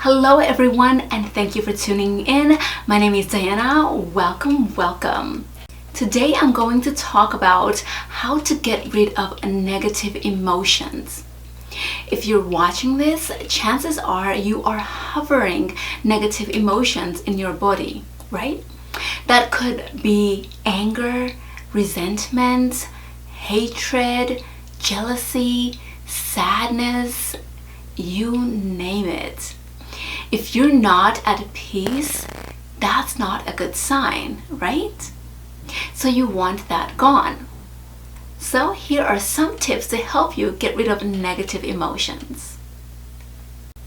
Hello everyone, and thank you for tuning in. My name is Diana. Welcome. Today I'm going to talk about how to get rid of negative emotions. If you're watching this, chances are you are harboring negative emotions in your body, right? That could be anger, resentment, hatred, jealousy, sadness, you name it. If you're not at peace, that's not a good sign, right? So you want that gone. So here are some tips to help you get rid of negative emotions.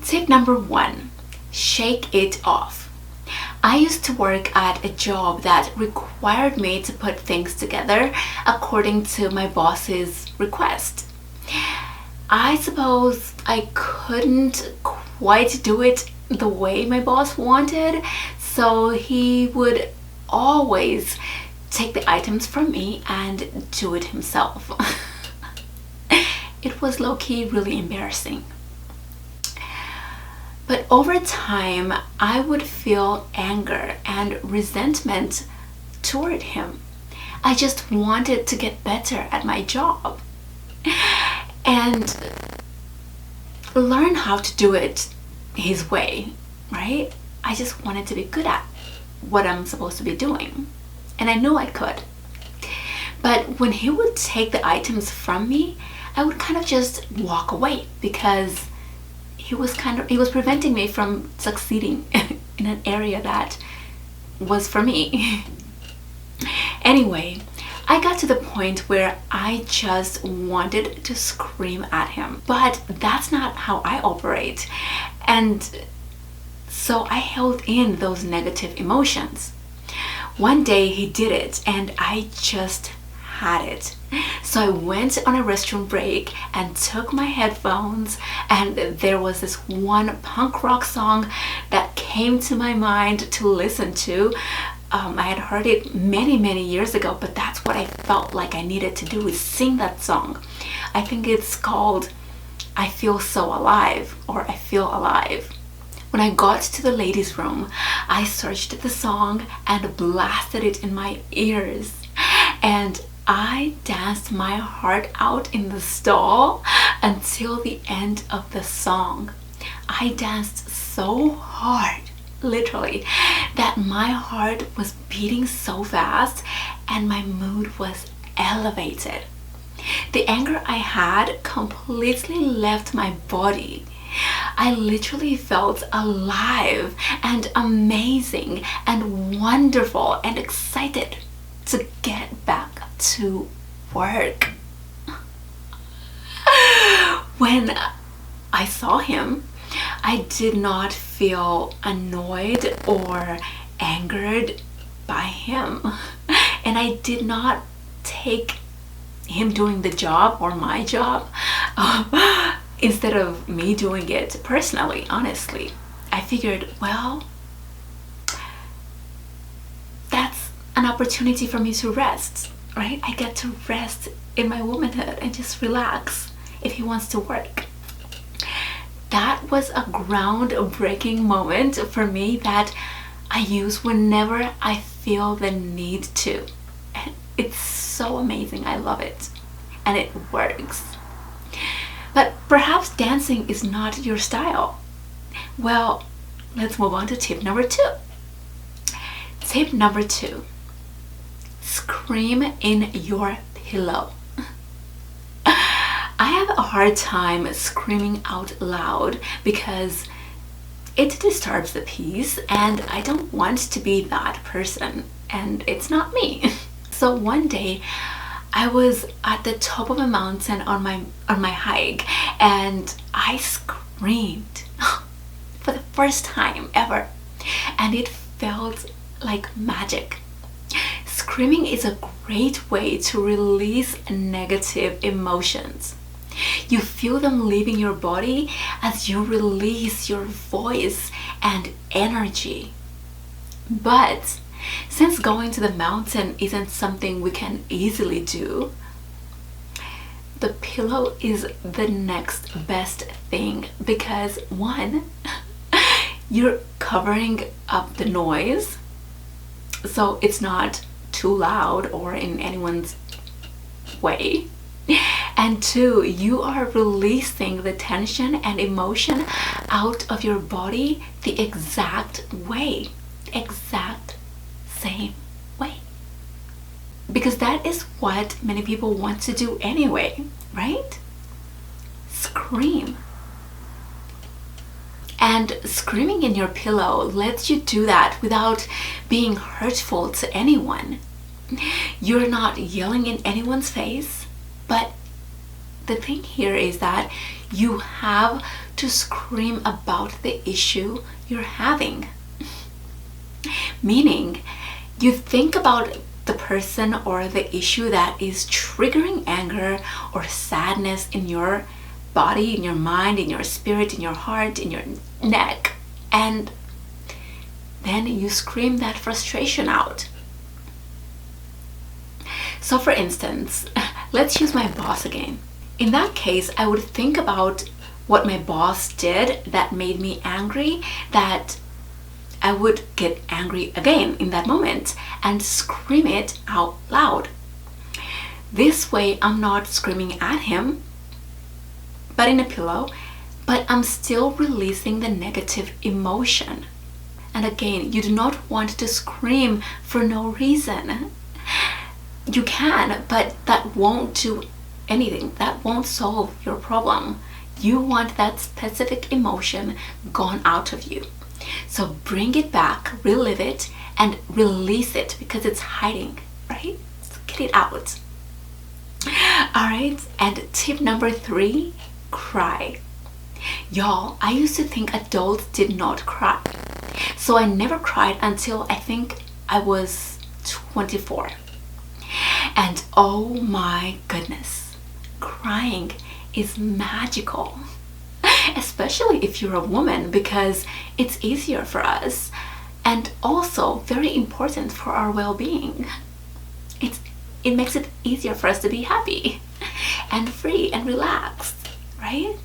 Tip number 1, shake it off. I used to work at a job that required me to put things together according to my boss's request. I suppose I couldn't quite do it the way my boss wanted, so he would always take the items from me and do it himself. It was low-key really embarrassing. But over time, I would feel anger and resentment toward him. I just wanted to get better at my job and learn how to do it his way, right? I just wanted to be good at what I'm supposed to be doing, and I knew I could. But when he would take the items from me, I would kind of just walk away because he was preventing me from succeeding in an area that was for me. Anyway, I got to the point where I just wanted to scream at him, but that's not how I operate. And so I held in those negative emotions. One day he did it and I just had it. So I went on a restroom break and took my headphones, and there was this one punk rock song that came to my mind to listen to. I had heard it many years ago, but that's what I felt like I needed to do, is sing that song. I think it's called I Feel So Alive, or I Feel Alive. When I got to the ladies' room, I searched the song and blasted it in my ears, and I danced my heart out in the stall until the end of the song. I danced so hard, literally, that my heart was beating so fast and my mood was elevated. The anger I had completely left my body. I literally felt alive and amazing and wonderful and excited to get back to work. When I saw him, I did not feel annoyed or angered by him, and I did not take him doing the job or my job instead of me doing it personally. Honestly, I figured, well, that's an opportunity for me to rest, right? I get to rest in my womanhood and just relax if he wants to work. That was a groundbreaking moment for me that I use whenever I feel the need to. And it's so amazing. I love it. And it works. But perhaps dancing is not your style. Well, let's move on to tip number 2. Tip number 2. Scream in your pillow. I have a hard time screaming out loud because it disturbs the peace, and I don't want to be that person, and it's not me. So one day I was at the top of a mountain on my hike, and I screamed for the first time ever, and it felt like magic. Screaming is a great way to release negative emotions. You feel them leaving your body as you release your voice and energy. But since going to the mountain isn't something we can easily do, the pillow is the next best thing, because 1, you're covering up the noise so it's not too loud or in anyone's way. And two, you are releasing the tension and emotion out of your body the exact way, exact same way. Because that is what many people want to do anyway, right? Scream. And screaming in your pillow lets you do that without being hurtful to anyone. You're not yelling in anyone's face, but the thing here is that you have to scream about the issue you're having. Meaning, you think about the person or the issue that is triggering anger or sadness in your body, in your mind, in your spirit, in your heart, in your neck, and then you scream that frustration out. So for instance, let's use my boss again. In that case, I would think about what my boss did that made me angry, that I would get angry again in that moment and scream it out loud. This way, I'm not screaming at him, but in a pillow, but I'm still releasing the negative emotion. And again, you do not want to scream for no reason. You can, but that won't do anything. That won't solve your problem. You want that specific emotion gone out of you. So bring it back, relive it, and release it because it's hiding, right? So get it out. All right, and tip number 3, cry. Y'all, I used to think adults did not cry. So I never cried until I think I was 24. And oh my goodness, crying is magical. Especially if you're a woman, because it's easier for us and also very important for our well-being. It makes it easier for us to be happy and free and relaxed, right?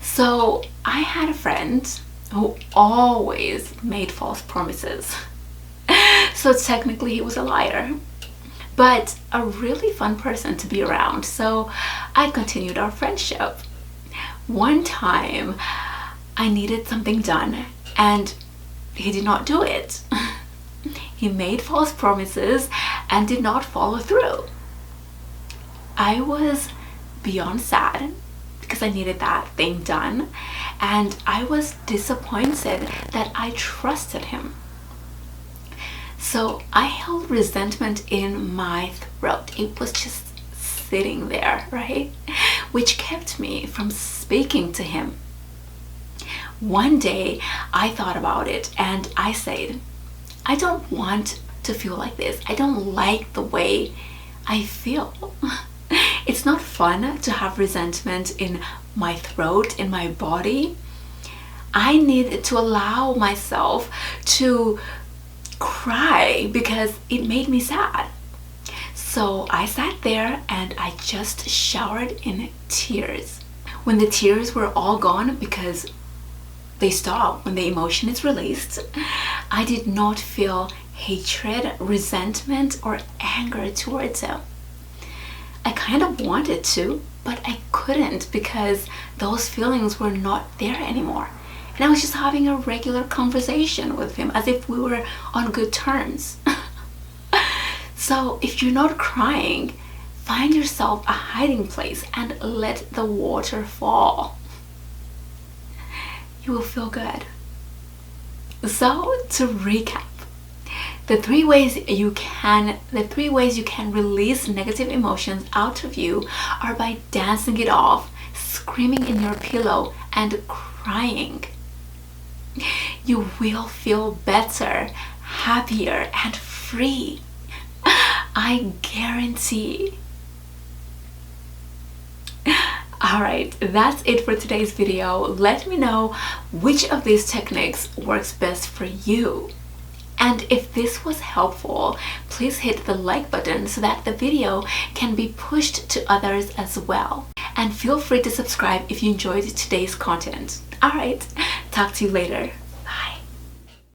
So I had a friend who always made false promises. So technically he was a liar, but a really fun person to be around. So I continued our friendship. One time I needed something done and he did not do it. He made false promises and did not follow through. I was beyond sad because I needed that thing done, and I was disappointed that I trusted him. So I held resentment in my throat. It was just sitting there, right? Which kept me from speaking to him. One day I thought about it and I said, I don't want to feel like this. I don't like the way I feel. It's not fun to have resentment in my throat, in my body. I need to allow myself to cry because it made me sad. So I sat there and I just showered in tears. When the tears were all gone, because they stop when the emotion is released, I did not feel hatred, resentment, or anger towards him. I kind of wanted to, but I couldn't because those feelings were not there anymore. And I was just having a regular conversation with him as if we were on good terms. So if you're not crying, find yourself a hiding place and let the water fall. You will feel good. So to recap, the three ways you can release negative emotions out of you are by dancing it off, screaming in your pillow, and crying. You will feel better, happier, and free. I guarantee. Alright, that's it for today's video. Let me know which of these techniques works best for you. And if this was helpful, please hit the like button so that the video can be pushed to others as well. And feel free to subscribe if you enjoyed today's content. Alright, talk to you later.